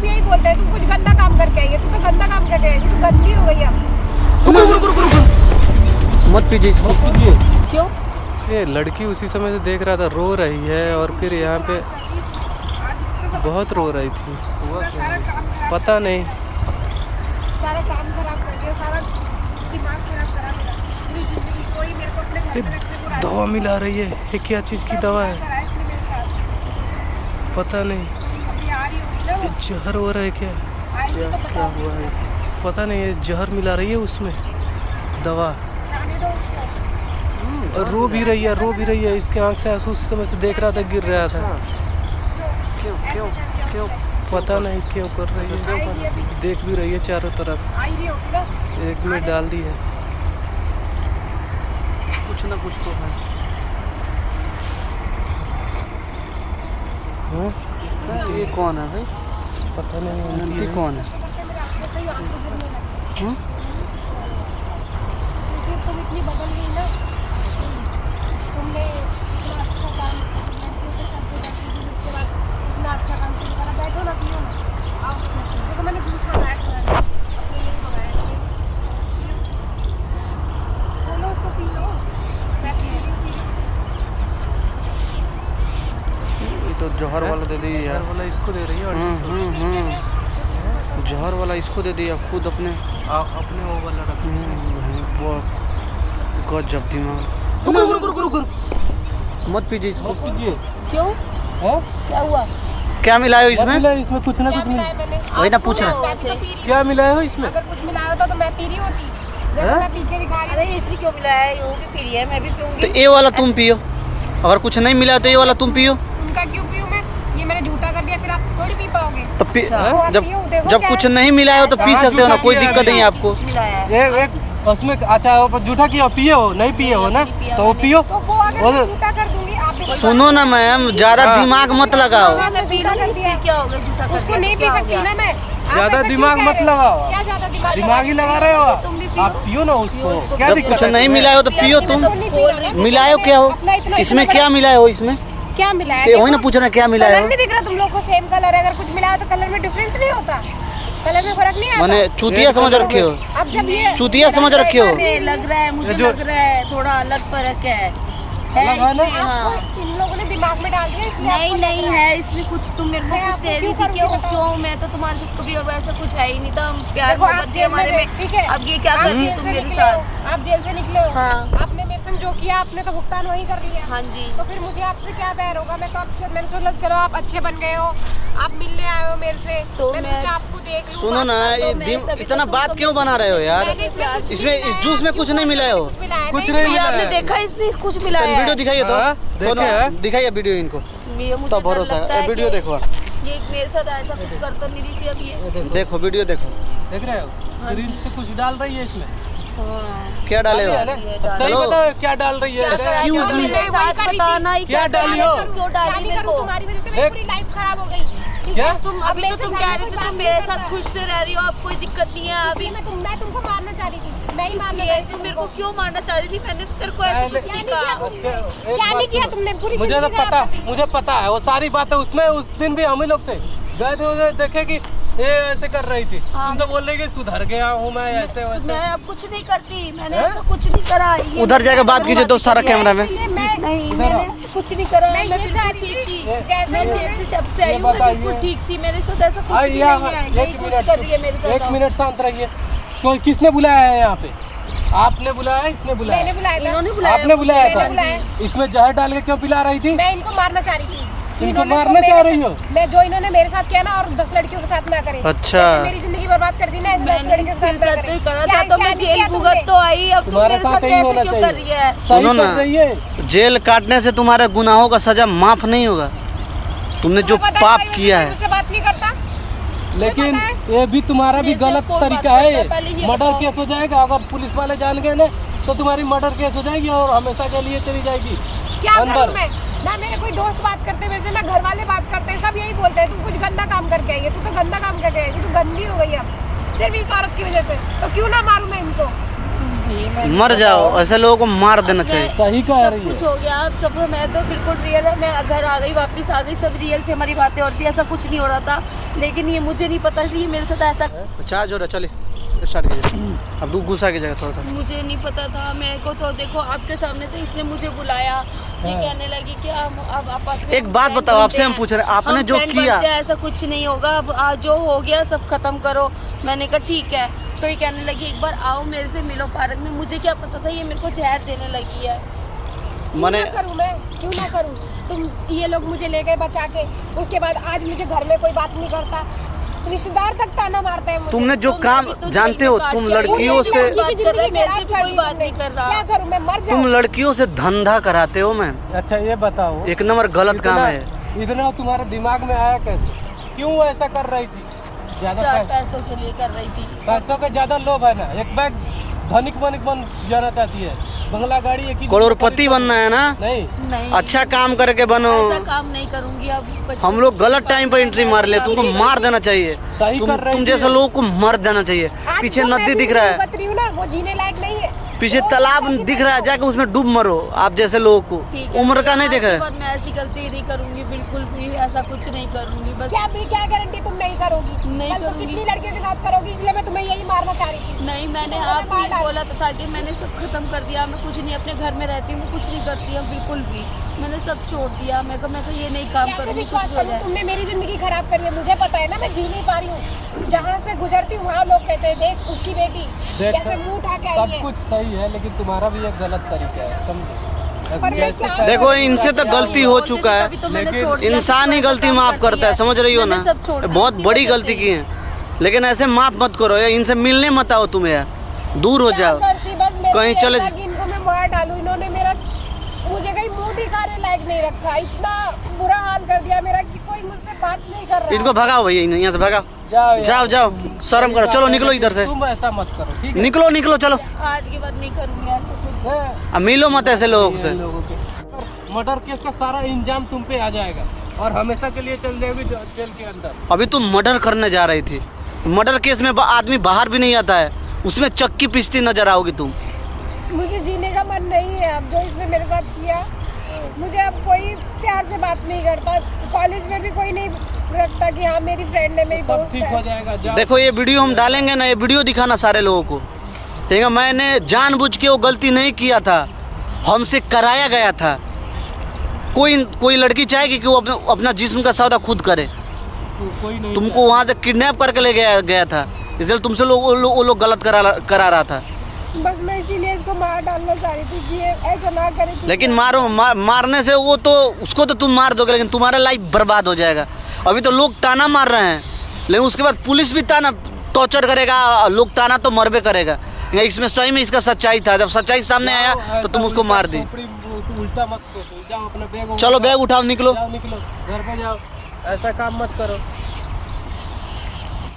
सब यही बोलते हैं, तुम कुछ गंदा काम करके आई है, तू तो गंदा काम करके आई है, तू गंदी हो गई अब। मत पीजिए इसको। क्यों? ये लड़की उसी समय से देख रहा था, रो रही है और फिर यहाँ पे बहुत रो रही थी। पता नहीं, सारा काम खराब कर दिया, सारा दिमाग खराब करा मेरा, पूरी जिंदगी। कोई मेरे को अपने घर में रखने को राजी दवा मिला रही है। ये क्या चीज़ की दवा है करा इसने मेरे साथ। पता नहीं। अभी आ रही होगी ना ये वो, जहर हो रहा है क्या? आएगी तो क्या हुआ है? पता नहीं, ये जहर मिला रही है उसमें दवा। जाने दो उसको। और रो भी रही है, रो भी रही है। इसके आंख से आंसू उस समय से देख रहा था, गिर रहा था। क्यों क्यों क्यों? पता नहीं क्यों कर रही है। आएगी अभी, देख भी रही है चारों तरफ। आ ही रही होगी ना। 1 मिनट डाल दी है। कुछ ना कुछ तो है। हाँ? ये कौन है भाई? पता नहीं आंटी उनकी है। कौन है? हाँ? क्योंकि तुम इतनी बदल गई ना, तुमने इतना अच्छा काम लड़कियों के साथ जो बैठी थी, उसके बाद इतना अच्छा काम शुरू करा। बैठो ना, पियो ना, आओ। देखो मैंने जूस मंगाया था, अपने लिए मंगाया था। बोलो उसको पी लो, मैं पी रही हूँ। ये तो जहर वाला दे दी यार। जहर वाला इसको दे रही है और जहर वाला इसको दे दिया, खुद अपने अपने वो वाला रख। वो गजब दिमाग। मत पीजिए इसको। क्यों? क्या हुआ? क्या मिलाए हो इसमें? इसमें कुछ ना क्या कुछ मिलाया मैंने? वही ना पूछ रहा। मैं भी तो पी रही हूँ। क्या मिलाया हो इसमें? अगर कुछ मिलाया होता तो मैं पी रही होती। देखो मैं पी के दिखा रही हूँ। इसलिए क्यों मिलाया है? वो भी पी रही है, मैं भी पीऊंगी। तो ये वाला तुम पियो, अगर कुछ नहीं मिला तो ये वाला तुम पियो। उनका क्यों पीऊँ मैं? ये मैंने झूठा कर दिया, फिर आप थोड़ी पी पाओगे। तो जब क्या कुछ है? नहीं मिला हो तो पी हाँ, सकते हो ना, झूठा कोई किया दिक्कत नहीं है आपको। मिलाया है। एक उसमें अच्छा वो झूठा किया, पिए हो नहीं पिए हो ना, तो वो पियो। तो वो अगर मैं झूठा कर दूंगी, आप भी सुनो ना मैम, ज्यादा हाँ। दिमाग मत लगाओ। मैं झूठा कर दिया, क्या होगा झूठा कर उसको दिया नहीं तो पी क्या हो सकती गया? ना मैं। आप ज्यादा ऐसा क्यों दिमाग कह मत रहे हो? लगाओ। क्या ज्यादा दिमाग दिमाग ही लगा रहे हो तुम भी आप पियो ना उसको। क्या जब दिक्कत कुछ है नहीं तुम्हें? मिला हो तो पियो तुम। मिलाए हो क्या हो इसमें? क्या मिलाए हो इसमें? क्या मिला है? ते वही ना पूछ रहे क्या मिलाए कलर हो। नहीं दिख रहा तुम लोग को? सेम कलर है, अगर कुछ मिला हो तो कलर में डिफरेंस नहीं होता, कलर में फर्क नहीं आता। मैंने चूतिया समझ रखे हो, अब जब ये चूतिया समझ रखे हो। लग रहा है, मुझे जो- लग रहा है थोड़ा अलग फर्क है अलग है ना? इसमें, हाँ। आपको इन लोगों ने दिमाग में डाल दिया इसलिए नहीं आपको लग नहीं रहा है इसमें कुछ। तुम मेरे को मैं कुछ आपको दे रही क्यों थी, करूँगी क्यों बताओ? क्यों? मैं तो तुम्हारे साथ कभी अब ऐसा कुछ है ही नहीं था। हम प्यार देखो, आप मोहब्बत थी जेल हमारे में। ठीक है, अब ये क्या आप कर रही जेल हो तुम से मेरे निकले हो, साथ? आप जेल से निकले हो, हाँ। आपने मेरे संग जो किया आपने तो भुगतान वही कर लिया। हाँ जी। तो फिर मुझे आपसे क्या बैर होगा? मैं तो मैंने सोचा चलो आप अच्छे बन गए हो, आप मिलने आए हो मेरे से, तो मैंने मैं- सोचा आपको देख लूं। सुनो ना, ये इतना बात क्यों बना रहे हो यार? मैंने इसमें कुछ इसमें नहीं इस जूस में कुछ नहीं मिलाया हो। कुछ मिलाया कुछ नहीं नहीं मिलाया। मिलाया। आपने देखा इसने कुछ मिलाया है? वीडियो दिखाइए तो। हाँ, सुनो, देखे हैं। दिखाइए वीडियो इनको, मुझे तो डर भरोसा लगता है। वीडियो कि देखो, ये मेरे साथ ऐसा कुछ कर तो नहीं रही थी। अब ये देखो वीडियो देखो। देख रहे हो? सिरिंज से कुछ डाल रही है इसमें। हाँ। क्या डाले हो? सही हेलो? बताओ क्या डाल रही है? Excuse me। मेरे साथ बताना ही क्या डाली हो? क्यों डाली मेरे को? तुम्हारी वजह से मेरी पूरी लाइफ खराब हो गई। क्या? अभी तो तुम कह रहे थे तुम मेरे साथ खुश से रह रही हो, अब कोई दिक्कत नहीं है। अभी मैं तुमको मारना चाह रही थी, मैं ही मारना इसलिए चाह रही तुम थी मेरे को तुमको। क्यों मारना चाह रही थी? मैंने तो तेरे को ऐसा कुछ नहीं कहा। अच्छा, एक क्या बात नहीं किया सुनो। तुमने? पूरी मुझे तो जिंदगी खराब पता, कर दी। मुझे पता है वो सारी बातें उसमें। उस दिन भी हम ही लोग थे, गए थे उधर, देखे कि ये ऐसे कर रही थी। हाँ। तुम तो बोल रही कि सुधर गया हूँ मैं, ऐसे वैसे। मैं अब कुछ नहीं करती, मैंने हैं? ऐसा कुछ नहीं करा। ये उधर जाके बात कीजिए तो सारा कैमरा में। इसलिए मैं नहीं, इधर मैंने आओ। ऐसा कुछ नहीं करा। मैं मैं ये बिल्कुल चाह रही ठीक थी, थी। जैसे मैं मैंने- जेल से जब से आई ये हूँ मैं बताइए। बिल्कुल ठीक थी। मेरे साथ ऐसा कुछ हाँ, भी यहाँ- नहीं है। यही एक कुछ मिनट, कर रही है मेरे साथ। एक मिनट शांत रहिए। तो किसने बुलाया है यहाँ पे? आपने बुलाया, इसने बुलाया? मैंने बुलाया था। इन्होंने बुलाया आपने बुलाया मैंने था? बुलाया। इसमें जहर डाल के क्यों पिला रही थी? मैं इनको मारना चाह रही थी। इनको इन्होंने मारना तो मेरे चाह रही हो? मैं जो इन्होंने मेरे साथ किया ना, और 10 लड़कियों के साथ ना करें। अच्छा। जैसे मेरी जिंदगी बर्बाद कर दी ना, ऐसे 10 मैंने लड़कियों के तेरे साथ ना साथ तो ही करें। करा क्या- था, तो क्या मैं नहीं जेल किया भुगत तुमने? तो आई। अब तुम तुम्हारे मेरे साथ साथ ही ऐसे होना क्यों कर चाहिए। रही है? सही सुनो कर ना। रही है। जेल काटने से तुम्हारे गुनाहों का सजा माफ नहीं होगा। तुमने जो तुम्हें पता पाप भाई, मैं किया है। उससे बात नहीं करता। लेकिन पता है? ये भी तुम्हारा भी मेरे से गलत कौन तरीका बात है। करता है? पहले ये मर्डर बताओ। केस हो जाएगा, अगर पुलिस वाले जान गए ना तो तुम्हारी मर्डर केस हो जाएगी और हमेशा के लिए चली जाएगी क्या अंदर। करूं मैं? ना मेरे कोई दोस्त बात करते वैसे, ना घर वाले बात करते, सब यही बोलते हैं तुम कुछ गंदा काम करके आई है, तू तो गंदा काम करके आई है, तू गंदी हो गई अब सिर्फ इस औरत की वजह से। तो क्यों ना मारूं मैं इनको? चाहिए। मैं मर जाओ, ऐसे लोगों को मार देना चाहिए। सही कह सब रही कुछ है। हो गया, अब सब मैं तो बिल्कुल रियल है। मैं घर आ गई, वापस आ गई, सब रियल से हमारी बातें हो रही थी, ऐसा कुछ नहीं हो रहा था। लेकिन ये मुझे नहीं पता था ये मेरे साथ ऐसा, चार्ज हो रहा, चलिए स्टार्ट कीजिए। अब गुस्सा कीजिएगा थोड़ा सा। मुझे नहीं पता था। मेरे को तो देखो आपके सामने तो इसने मुझे बुलाया, ये कहने लगी कि हम अब आपस में एक बात बताओ, आपसे हम पूछ रहे हैं, आपने जो किया, ऐसा कुछ नहीं होगा, अब आज जो हो गया सब खत्म करो। मैंने कहा ठीक है। तो ये कहने लगी एक बार आओ मेरे से मिलो पार्क में। मुझे क्या पता था ये मेरे को जहर देने लगी है। मैंने क्यों ना करूं? तुम ये लोग मुझे ले गए बचा के, उसके बाद आज मुझे घर में कोई बात नहीं करता, रिश्तेदार तक ताना मारते हैं मुझे। तुमने जो काम जानते हो, तुम लड़कियों से, मेरे से भी कोई बात नहीं कर रहा। क्या करूं मैं? मर जाऊं? तुम लड़कियों से धंधा कराते हो मैम, अच्छा ये बताओ, एक नंबर गलत काम है। इतना तुम्हारे दिमाग में आया कैसे? क्यों ऐसा कर रही थी? ज्यादा पैसों के लिए कर रही थी। पैसों का ज्यादा लोभ है ना। एक बैग धनिक बन जाना चाहती है, बंगला गाड़ी एक ही करोड़पति बनना है ना? नहीं, अच्छा काम करके बनो। ऐसा काम नहीं करूंगी अब। हम लोग गलत टाइम पर एंट्री मार ले, तुमको मार देना चाहिए। सही कर रही तुम थी। जैसे लोगों को मार देना चाहिए। आज पीछे जो मैं नदी भी दिख रहा है, बता रही हूं ना, वो जीने लायक नहीं है। पीछे तालाब दिख रहा है, जाके उसमें डूब मरो। आप जैसे लोगों को ठीक है, उम्र का नहीं देखा है। मैं ऐसी गलती नहीं करूंगी, बिल्कुल भी ऐसा कुछ नहीं करूंगी। बस क्या गारंटी तुम नहीं करोगी? नहीं कल तो करूंगी। कितनी लड़कियों के साथ करोगी, इसलिए मैं तुम्हें यही मारना चाह रही थी। नहीं, मैंने तो आपको मार ये डाल। बोला था कि मैंने सब खत्म कर दिया। मैं कुछ नहीं, अपने घर में रहती हूँ, मैं कुछ नहीं करती हूँ बिल्कुल भी। मैंने सब छोड़ दिया। मैं तो ये नहीं काम कैसे करूंगी, विश्वास कुछ हो करूं? जाए। तुमने मेरी जिंदगी खराब करी है, मुझे पता है ना, मैं जी नहीं पा रही हूँ। जहाँ से गुजरती हूँ वहाँ लोग कहते हैं देख उसकी बेटी देख, कैसे मुंह उठा के आई सब है। कुछ सही है, लेकिन तुम्हारा भी एक गलत तरीका है, समझो। पर मैं जैसे क्या- कर- देखो, इनसे तो गलती हो चुका है, तभी तो मैंने लेकिन छोड़ दिया। इंसान ही गलती माफ करता है, समझ रही हो ना? मैंने सब छोड़ दिया, बहुत इसी बड़ी वजह गलती से। की है, लेकिन ऐसे माफ मत करो यार। इनसे मिलने मत आओ, तुम यार दूर हो क्या जाओ। करती? बस मेरे कहीं को चले- लगता कि इनको मैं मार डालूं। इन्होंने मेरा मुझे कहीं मुंह दिखाने लायक नहीं रखा। इतना बुरा हाल कर दिया मेरा कि कोई मुझसे बात नहीं कर रहा। इनको भगाओ भैया, यहाँ से भगाओ। यार, जाओ जाओ, शर्म करो, चलो निकलो इधर से, तुम ऐसा मत करो, ठीक है? निकलो निकलो, चलो। आज के बाद नहीं करूंगी ऐसा कुछ। अब मिलो मत ऐसे लोगों से। लोगों के मर्डर केस का सारा इंजाम तुम पे आ जाएगा और हमेशा के लिए चल जाएगी जेल के अंदर। अभी तुम मर्डर करने जा रही थी, मर्डर केस में आदमी बाहर भी नहीं आता है, उसमें चक्की पिसती नजर आओगी तुम। मुझे जीने का मन नहीं है अब, जो इसने मेरे साथ किया। मुझे अब कोई प्यार से बात नहीं करता, कॉलेज में भी कोई नहीं रखता कि हाँ मेरी फ्रेंड है, मेरी सब दोस्त ठीक है। हो जाएगा। जाओ। देखो ये वीडियो हम डालेंगे ना, ये वीडियो दिखाना सारे लोगों को, ठीक है? मैंने जानबूझ के वो गलती नहीं किया था, हमसे कराया गया था। कोई लड़की चाहेगी कि वो अपना जिस्म का सौदा खुद करे? कोई नहीं तुमको वहाँ से किडनैप करके ले गया था, इसलिए तुमसे वो लोग गलत करा रहा था। बस मैं इसीलिए इसको मार डालना चाह रही थी कि ये ऐसा ना करे। लेकिन मारने से वो तो उसको तो तुम मार दोगे, लेकिन तुम्हारा लाइफ बर्बाद हो जाएगा। अभी तो लोग ताना मार रहे हैं, लेकिन उसके बाद पुलिस भी ताना टॉर्चर करेगा, लोग ताना तो मरबे करेगा। इसमें सही में इसका सच्चाई था, जब सच्चाई सामने आया तो तुम उसको मार दी। उल्टा मत सोचो, जाओ अपना बैग चलो बैग उठाओ, निकलो। जाओ, निकलो घर पे जाओ, ऐसा काम मत करो।